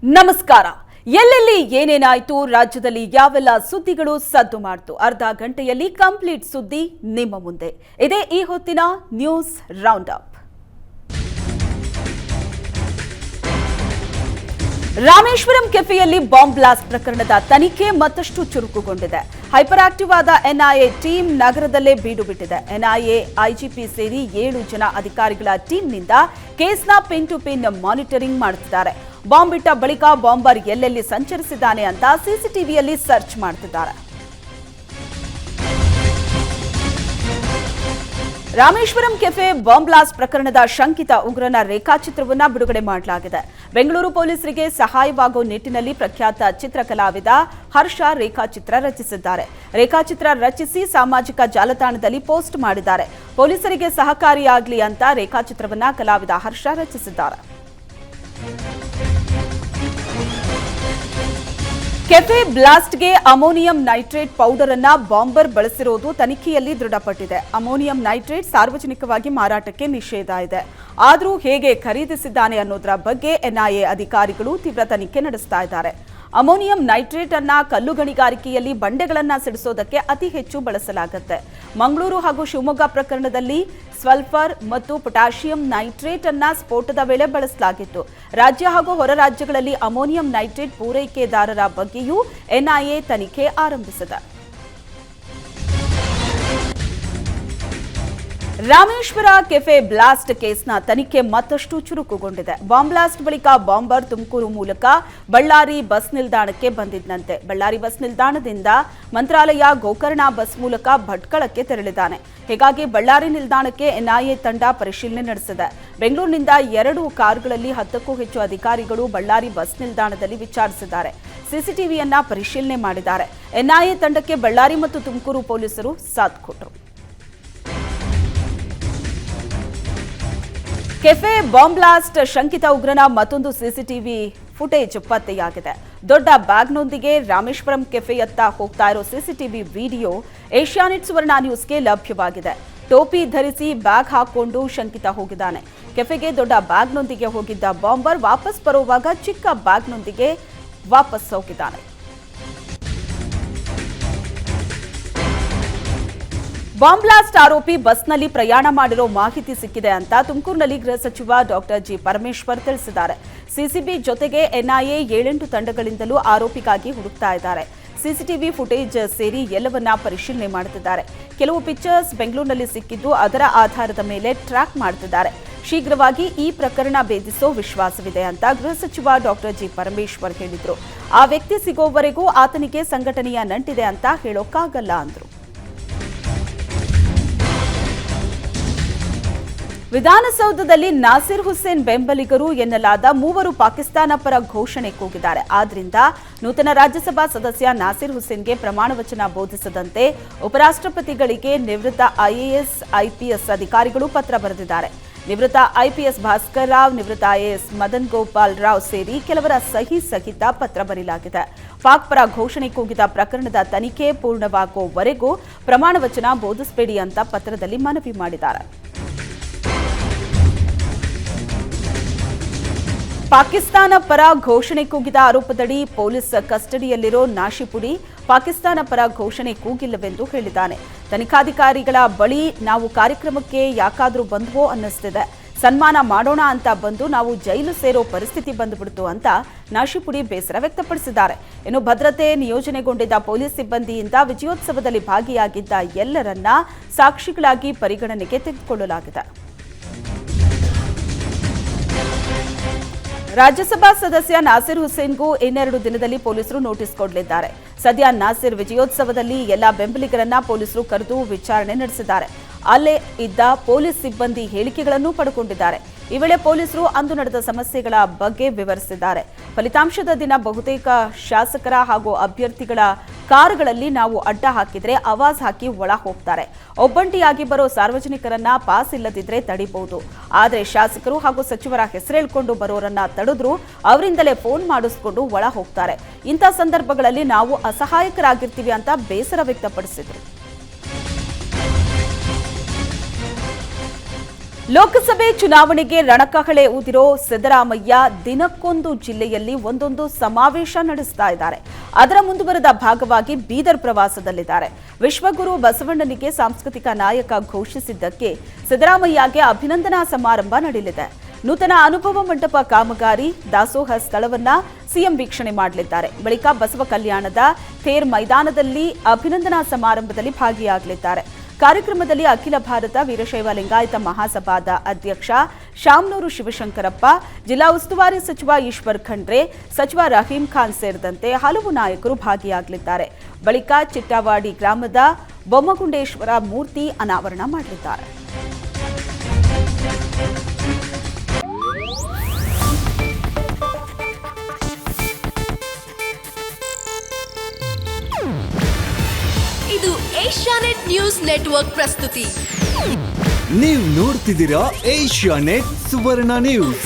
ನಮಸ್ಕಾರ. ಎಲ್ಲೆಲ್ಲಿ ಏನೇನಾಯ್ತು, ರಾಜ್ಯದಲ್ಲಿ ಯಾವೆಲ್ಲ ಸುದ್ದಿಗಳು ಸದ್ದು ಮಾಡ್ತು, ಅರ್ಧ ಗಂಟೆಯಲ್ಲಿ ಕಂಪ್ಲೀಟ್ ಸುದ್ದಿ ನಿಮ್ಮ ಮುಂದೆ. ಇದೇ ಈ ಹೊತ್ತಿನ ನ್ಯೂಸ್ ರೌಂಡ್ ಅಪ್. ರಾಮೇಶ್ವರಂ ಕೆಫೆಯಲ್ಲಿ ಬಾಂಬ್ ಬ್ಲಾಸ್ಟ್ ಪ್ರಕರಣದ ತನಿಖೆ ಮತ್ತಷ್ಟು ಚುರುಕುಗೊಂಡಿದೆ. ಹೈಪರ್ ಆಕ್ಟಿವ್ ಆದ ಎನ್ಐಎ ಟೀಮ್ ನಗರದಲ್ಲೇ ಬೀಡು ಬಿಟ್ಟಿದೆ. ಎನ್ಐಎ ಐಜಿಪಿ ಸೇರಿ 7 ಜನ ಅಧಿಕಾರಿಗಳ ಟೀಮ್ನಿಂದ ಕೇಸ್ನ ಪಿನ್ ಟು ಪಿನ್ ಮಾನಿಟರಿಂಗ್ ಮಾಡುತ್ತಿದ್ದಾರೆ. ಬಾಂಬ್ ಇಟ್ಟ ಬಳಿಕ ಬಾಂಬರ್ ಎಲ್ಲೆಲ್ಲಿ ಸಂಚರಿಸಿದ್ದಾನೆ ಅಂತ ಸಿಸಿಟಿವಿಯಲ್ಲಿ ಸರ್ಚ್ ಮಾಡುತ್ತಿದ್ದಾರೆ. ರಾಮೇಶ್ವರಂ ಕೆಫೆ ಬಾಂಬ್ ಬ್ಲಾಸ್ಟ್ ಪ್ರಕರಣದ ಶಂಕಿತ ಉಗ್ರನ ರೇಖಾಚಿತ್ರವನ್ನು ಬಿಡುಗಡೆ ಮಾಡಲಾಗಿದೆ. ಬೆಂಗಳೂರು ಪೊಲೀಸರಿಗೆ ಸಹಾಯವಾಗುವ ನಿಟ್ಟಿನಲ್ಲಿ ಪ್ರಖ್ಯಾತ ಚಿತ್ರಕಲಾವಿದ ಹರ್ಷ ರೇಖಾಚಿತ್ರ ರಚಿಸಿದ್ದಾರೆ. ರೇಖಾಚಿತ್ರ ರಚಿಸಿ ಸಾಮಾಜಿಕ ಜಾಲತಾಣದಲ್ಲಿ ಪೋಸ್ಟ್ ಮಾಡಿದ್ದಾರೆ. ಪೊಲೀಸರಿಗೆ ಸಹಕಾರಿಯಾಗಲಿ ಅಂತ ರೇಖಾಚಿತ್ರವನ್ನು ಕಲಾವಿದ ಹರ್ಷ ರಚಿಸಿದ್ದಾರೆ. ಕೆಫೆ ಬ್ಲಾಸ್ಟ್ಗೆ ಅಮೋನಿಯಂ ನೈಟ್ರೇಟ್ ಪೌಡರ್ ಅನ್ನ ಬಾಂಬರ್ ಬಳಸಿರುವುದು ತನಿಖೆಯಲ್ಲಿ ದೃಢಪಟ್ಟಿದೆ. ಅಮೋನಿಯಂ ನೈಟ್ರೇಟ್ ಸಾರ್ವಜನಿಕವಾಗಿ ಮಾರಾಟಕ್ಕೆ ನಿಷೇಧ ಇದೆ. ಆದರೂ ಹೇಗೆ ಖರೀದಿಸಿದ್ದಾನೆ ಅನ್ನೋದರ ಬಗ್ಗೆ ಎನ್ಐಎ ಅಧಿಕಾರಿಗಳು ತೀವ್ರ ತನಿಖೆ ನಡೆಸ್ತಾ ಇದ್ದಾರೆ. ಅಮೋನಿಯಂ ನೈಟ್ರೇಟ್ ಅನ್ನ ಕಲ್ಲು ಗಣಿಗಾರಿಕೆಯಲ್ಲಿ ಬಂಡೆಗಳನ್ನ ಸಿಡಿಸೋದಕ್ಕೆ ಅತಿ ಹೆಚ್ಚು ಬಳಸಲಾಗುತ್ತೆ. ಮಂಗಳೂರು ಹಾಗೂ ಶಿವಮೊಗ್ಗ ಪ್ರಕರಣದಲ್ಲಿ ಸಲ್ಫರ್ ಮತ್ತು ಪೊಟ್ಯಾಷಿಯಂ ನೈಟ್ರೇಟ್ ಅನ್ನ ಸ್ಫೋಟದ ವೇಳೆ ಬಳಸಲಾಗಿತ್ತು. ರಾಜ್ಯ ಹಾಗೂ ಹೊರ ರಾಜ್ಯಗಳಲ್ಲಿ ಅಮೋನಿಯಂ ನೈಟ್ರೇಟ್ ಪೂರೈಕೆದಾರರ ಬಗ್ಗೆಯೂ ಎನ್ಐಎ ತನಿಖೆ ಆರಂಭಿಸಿದೆ. ರಾಮೇಶ್ವರ ಕೆಫೆ ಬ್ಲಾಸ್ಟ್ ಕೇಸ್ನ ತನಿಖೆ ಮತ್ತಷ್ಟು ಚುರುಕುಗೊಂಡಿದೆ. ಬಾಂಬ್ ಬ್ಲಾಸ್ಟ್ ಬಳಿಕ ಬಾಂಬರ್ ತುಮಕೂರು ಮೂಲಕ ಬಳ್ಳಾರಿ ಬಸ್ ನಿಲ್ದಾಣಕ್ಕೆ ಬಂದಿದ್ದಂತೆ. ಬಳ್ಳಾರಿ ಬಸ್ ನಿಲ್ದಾಣದಿಂದ ಮಂತ್ರಾಲಯ ಗೋಕರ್ಣ ಬಸ್ ಮೂಲಕ ಭಟ್ಕಳಕ್ಕೆ ತೆರಳಿದ್ದಾನೆ. ಹೀಗಾಗಿ ಬಳ್ಳಾರಿ ನಿಲ್ದಾಣಕ್ಕೆ ಎನ್ಐಎ ತಂಡ ಪರಿಶೀಲನೆ ನಡೆಸಿದೆ. ಬೆಂಗಳೂರಿನಿಂದ 2 ಕಾರುಗಳಲ್ಲಿ 10ಕ್ಕೂ ಹೆಚ್ಚು ಅಧಿಕಾರಿಗಳು ಬಳ್ಳಾರಿ ಬಸ್ ನಿಲ್ದಾಣದಲ್ಲಿ ವಿಚಾರಿಸಿದ್ದಾರೆ. ಸಿಸಿಟಿವಿಯನ್ನ ಪರಿಶೀಲನೆ ಮಾಡಿದ್ದಾರೆ. ಎನ್ಐಎ ತಂಡಕ್ಕೆ ಬಳ್ಳಾರಿ ಮತ್ತು ತುಮಕೂರು ಪೊಲೀಸರು ಸಾಥ್ ಕೊಟ್ಟರು. ಕೆಫೆ ಬಾಂಬ್ ಬ್ಲಾಸ್ಟ್ ಶಂಕಿತ ಉಗ್ರನ ಮತ್ತೊಂದು ಸಿಸಿಟಿವಿ ಫುಟೇಜ್ ಪತ್ತೆಯಾಗಿದೆ. ದೊಡ್ಡ ಬ್ಯಾಗ್ನೊಂದಿಗೆ ರಾಮೇಶ್ವರಂ ಕೆಫೆಯತ್ತ ಹೋಗ್ತಾ ಇರೋ ಸಿಸಿಟಿವಿ ವಿಡಿಯೋ ಏಷ್ಯಾನೆಟ್ ಸುವರ್ಣ ನ್ಯೂಸ್ಗೆ ಲಭ್ಯವಾಗಿದೆ. ಟೋಪಿ ಧರಿಸಿ ಬ್ಯಾಗ್ ಹಾಕೊಂಡು ಶಂಕಿತ ಹೋಗಿದ್ದಾನೆ. ಕೆಫೆಗೆ ದೊಡ್ಡ ಬ್ಯಾಗ್ನೊಂದಿಗೆ ಹೋಗಿದ್ದ ಬಾಂಬರ್ ವಾಪಸ್ ಬರುವಾಗ ಚಿಕ್ಕ ಬ್ಯಾಗ್ನೊಂದಿಗೆ ವಾಪಸ್ ಹೋಗಿದ್ದಾನೆ. ಬಾಂಬ್ ಬ್ಲಾಸ್ಟ್ ಆರೋಪಿ ಬಸ್ನಲ್ಲಿ ಪ್ರಯಾಣ ಮಾಡಿರೋ ಮಾಹಿತಿ ಸಿಕ್ಕಿದೆ ಅಂತ ತುಮಕೂರಿನಲ್ಲಿ ಗೃಹ ಸಚಿವ ಡಾಕ್ಟರ್ ಜಿ ಪರಮೇಶ್ವರ್ ತಿಳಿಸಿದ್ದಾರೆ. ಸಿಸಿಬಿ ಜೊತೆಗೆ ಎನ್ಐಎ 7-8 ತಂಡಗಳಿಂದಲೂ ಆರೋಪಿಗಾಗಿ ಹುಡುಕ್ತಾ ಇದ್ದಾರೆ. ಸಿಸಿಟಿವಿ ಫುಟೇಜ್ ಸೇರಿ ಎಲ್ಲವನ್ನ ಪರಿಶೀಲನೆ ಮಾಡುತ್ತಿದ್ದಾರೆ. ಕೆಲವು ಪಿಕ್ಚರ್ಸ್ ಬೆಂಗಳೂರಿನಲ್ಲಿ ಸಿಕ್ಕಿದ್ದು ಅದರ ಆಧಾರದ ಮೇಲೆ ಟ್ರ್ಯಾಕ್ ಮಾಡುತ್ತಿದ್ದಾರೆ. ಶೀಘ್ರವಾಗಿ ಈ ಪ್ರಕರಣ ಭೇದಿಸೋ ವಿಶ್ವಾಸವಿದೆ ಅಂತ ಗೃಹ ಸಚಿವ ಡಾಕ್ಟರ್ ಜಿ ಪರಮೇಶ್ವರ್ ಹೇಳಿದ್ರು. ಆ ವ್ಯಕ್ತಿ ಸಿಗೋವರೆಗೂ ಆತನಿಗೆ ಸಂಘಟನೆಯ ನಂಟಿದೆ ಅಂತ ಹೇಳೋಕ್ಕಾಗಲ್ಲ ಅಂದ್ರು. ವಿಧಾನಸೌಧದಲ್ಲಿ ನಾಸಿರ್ ಹುಸೇನ್ ಬೆಂಬಲಿಗರು ಎನ್ನಲಾದ 3 ಪಾಕಿಸ್ತಾನ ಪರ ಘೋಷಣೆ ಕೂಗಿದ್ದಾರೆ. ಆದ್ರಿಂದ ನೂತನ ರಾಜ್ಯಸಭಾ ಸದಸ್ಯ ನಾಸಿರ್ ಹುಸೇನ್ಗೆ ಪ್ರಮಾಣ ವಚನ ಬೋಧಿಸದಂತೆ ಉಪರಾಷ್ಟ್ರಪತಿಗಳಿಗೆ ನಿವೃತ್ತ ಐಎಎಸ್ ಐಪಿಎಸ್ ಅಧಿಕಾರಿಗಳು ಪತ್ರ ಬರೆದಿದ್ದಾರೆ. ನಿವೃತ್ತ ಐಪಿಎಸ್ ಭಾಸ್ಕರ್ ರಾವ್, ನಿವೃತ್ತ ಐಎಎಸ್ ಮದನ್ ಗೋಪಾಲ್ ರಾವ್ ಸೇರಿ ಕೆಲವರ ಸಹಿ ಸಹಿತ ಪತ್ರ ಬರೆಯಲಾಗಿದೆ. ಪಾಕ್ ಪರ ಘೋಷಣೆ ಕೂಗಿದ ಪ್ರಕರಣದ ತನಿಖೆ ಪೂರ್ಣವಾಗುವವರೆಗೂ ಪ್ರಮಾಣ ವಚನ ಬೋಧಿಸಬೇಡಿ ಅಂತ ಪತ್ರದಲ್ಲಿ ಮನವಿ ಮಾಡಿದ್ದಾರೆ. ಪಾಕಿಸ್ತಾನ ಪರ ಘೋಷಣೆ ಕೂಗಿದ ಆರೋಪದಡಿ ಪೊಲೀಸ್ ಕಸ್ಟಡಿಯಲ್ಲಿರೋ ನಾಶಿಪುಡಿ ಪಾಕಿಸ್ತಾನ ಪರ ಘೋಷಣೆ ಕೂಗಿಲ್ಲವೆಂದು ಹೇಳಿದ್ದಾನೆ. ತನಿಖಾಧಿಕಾರಿಗಳ ಬಳಿ ನಾವು ಕಾರ್ಯಕ್ರಮಕ್ಕೆ ಯಾಕಾದ್ರೂ ಬಂದ್ವೋ ಅನ್ನಿಸ್ತಿದೆ, ಸನ್ಮಾನ ಮಾಡೋಣ ಅಂತ ಬಂದು ನಾವು ಜೈಲು ಸೇರೋ ಪರಿಸ್ಥಿತಿ ಬಂದುಬಿಡ್ತು ಅಂತ ನಾಶಿಪುಡಿ ಬೇಸರ ವ್ಯಕ್ತಪಡಿಸಿದ್ದಾರೆ. ಇನ್ನು ಭದ್ರತೆ ನಿಯೋಜನೆಗೊಂಡಿದ್ದ ಪೊಲೀಸ್ ಸಿಬ್ಬಂದಿಯಿಂದ ವಿಜಯೋತ್ಸವದಲ್ಲಿ ಭಾಗಿಯಾಗಿದ್ದ ಎಲ್ಲರನ್ನ ಸಾಕ್ಷಿಗಳಾಗಿ ಪರಿಗಣನೆಗೆ ತೆಗೆದುಕೊಳ್ಳಲಾಗಿದೆ. ರಾಜ್ಯಸಭಾ ಸದಸ್ಯ ನಾಸಿರ್ ಹುಸೇನ್ಗೂ 2 ದಿನದಲ್ಲಿ ಪೊಲೀಸರು ನೋಟಿಸ್ ಕೊಡಲಿದ್ದಾರೆ. ಸದ್ಯ ನಾಸಿರ್ ವಿಜಯೋತ್ಸವದಲ್ಲಿ ಎಲ್ಲ ಬೆಂಬಲಿಗರನ್ನ ಪೊಲೀಸರು ಕರೆದು ವಿಚಾರಣೆ ನಡೆಸಿದ್ದಾರೆ. ಅಲ್ಲೇ ಇದ್ದ ಪೊಲೀಸ್ ಸಿಬ್ಬಂದಿ ಹೇಳಿಕೆಗಳನ್ನು ಪಡೆದುಕೊಂಡಿದ್ದಾರೆ. ಈ ವೇಳೆ ಪೊಲೀಸರು ಅಂದು ನಡೆದ ಸಮಸ್ಯೆಗಳ ಬಗ್ಗೆ ವಿವರಿಸಿದ್ದಾರೆ. ಫಲಿತಾಂಶದ ದಿನ ಬಹುತೇಕ ಶಾಸಕರ ಹಾಗೂ ಅಭ್ಯರ್ಥಿಗಳ ಕಾರುಗಳಲ್ಲಿ ನಾವು ಅಡ್ಡ ಹಾಕಿದ್ರೆ ಆವಾಜ್ ಹಾಕಿ ಒಳ ಹೋಗ್ತಾರೆ. ಒಬ್ಬಂಟಿಯಾಗಿ ಬರೋ ಸಾರ್ವಜನಿಕರನ್ನ ಪಾಸ್ ಇಲ್ಲದಿದ್ರೆ ತಡಿಬಹುದು. ಆದರೆ ಶಾಸಕರು ಹಾಗೂ ಸಚಿವರ ಹೆಸರೇಳ್ಕೊಂಡು ಬರೋರನ್ನ ತಡೆದ್ರು ಅವರಿಂದಲೇ ಫೋನ್ ಮಾಡಿಸ್ಕೊಂಡು ಒಳ ಹೋಗ್ತಾರೆ. ಇಂಥ ಸಂದರ್ಭಗಳಲ್ಲಿ ನಾವು ಅಸಹಾಯಕರಾಗಿರ್ತೀವಿ ಅಂತ ಬೇಸರ ವ್ಯಕ್ತಪಡಿಸಿದರು. ಲೋಕಸಭೆ ಚುನಾವಣೆಗೆ ರಣಕಹಳೆ ಊದಿರೋ ಸಿದ್ದರಾಮಯ್ಯ ದಿನಕ್ಕೊಂದು ಜಿಲ್ಲೆಯಲ್ಲಿ ಒಂದೊಂದು ಸಮಾವೇಶ ನಡೆಸ್ತಾ ಇದ್ದಾರೆ. ಅದರ ಮುಂದುವರೆದ ಭಾಗವಾಗಿ ಬೀದರ್ ಪ್ರವಾಸದಲ್ಲಿದ್ದಾರೆ. ವಿಶ್ವಗುರು ಬಸವಣ್ಣನಿಗೆ ಸಾಂಸ್ಕೃತಿಕ ನಾಯಕ ಘೋಷಿಸಿದ್ದಕ್ಕೆ ಸಿದ್ದರಾಮಯ್ಯಗೆ ಅಭಿನಂದನಾ ಸಮಾರಂಭ ನಡೆಯಲಿದೆ. ನೂತನ ಅನುಭವ ಮಂಟಪ ಕಾಮಗಾರಿ ದಾಸೋಹ ಸ್ಥಳವನ್ನ ಸಿಎಂ ವೀಕ್ಷಣೆ ಮಾಡಲಿದ್ದಾರೆ. ಬಳಿಕ ಬಸವ ಕಲ್ಯಾಣದ ತೇರ್ ಮೈದಾನದಲ್ಲಿ ಅಭಿನಂದನಾ ಸಮಾರಂಭದಲ್ಲಿ ಭಾಗಿಯಾಗಲಿದ್ದಾರೆ. ಕಾರ್ಯಕ್ರಮದಲ್ಲಿ ಅಖಿಲ ಭಾರತ ವೀರಶೈವ ಲಿಂಗಾಯತ ಮಹಾಸಭಾದ ಅಧ್ಯಕ್ಷ ಶಾಮನೂರು ಶಿವಶಂಕರಪ್ಪ, ಜಿಲ್ಲಾ ಉಸ್ತುವಾರಿ ಸಚಿವ ಈಶ್ವರ್ ಖಂಡ್ರೆ, ಸಚಿವ ರಹೀಂ ಖಾನ್ ಸೇರಿದಂತೆ ಹಲವು ನಾಯಕರು ಭಾಗಿಯಾಗಲಿದ್ದಾರೆ. ಬಳಿಕ ಚಿಟ್ಟವಾಡಿ ಗ್ರಾಮದ ಬೊಮ್ಮಗುಂಡೇಶ್ವರ ಮೂರ್ತಿ ಅನಾವರಣ ಮಾಡಲಿದ್ದಾರೆ. ಇದು ಏಷ್ಯಾನೆಟ್ ನ್ಯೂಸ್ ನೆಟ್ವರ್ಕ್ ಪ್ರಸ್ತುತಿ. ನೀವು ನೋಡ್ತಿದ್ದೀರಾ ಏಷ್ಯಾನೆಟ್ ಸುವರ್ಣ ನ್ಯೂಸ್.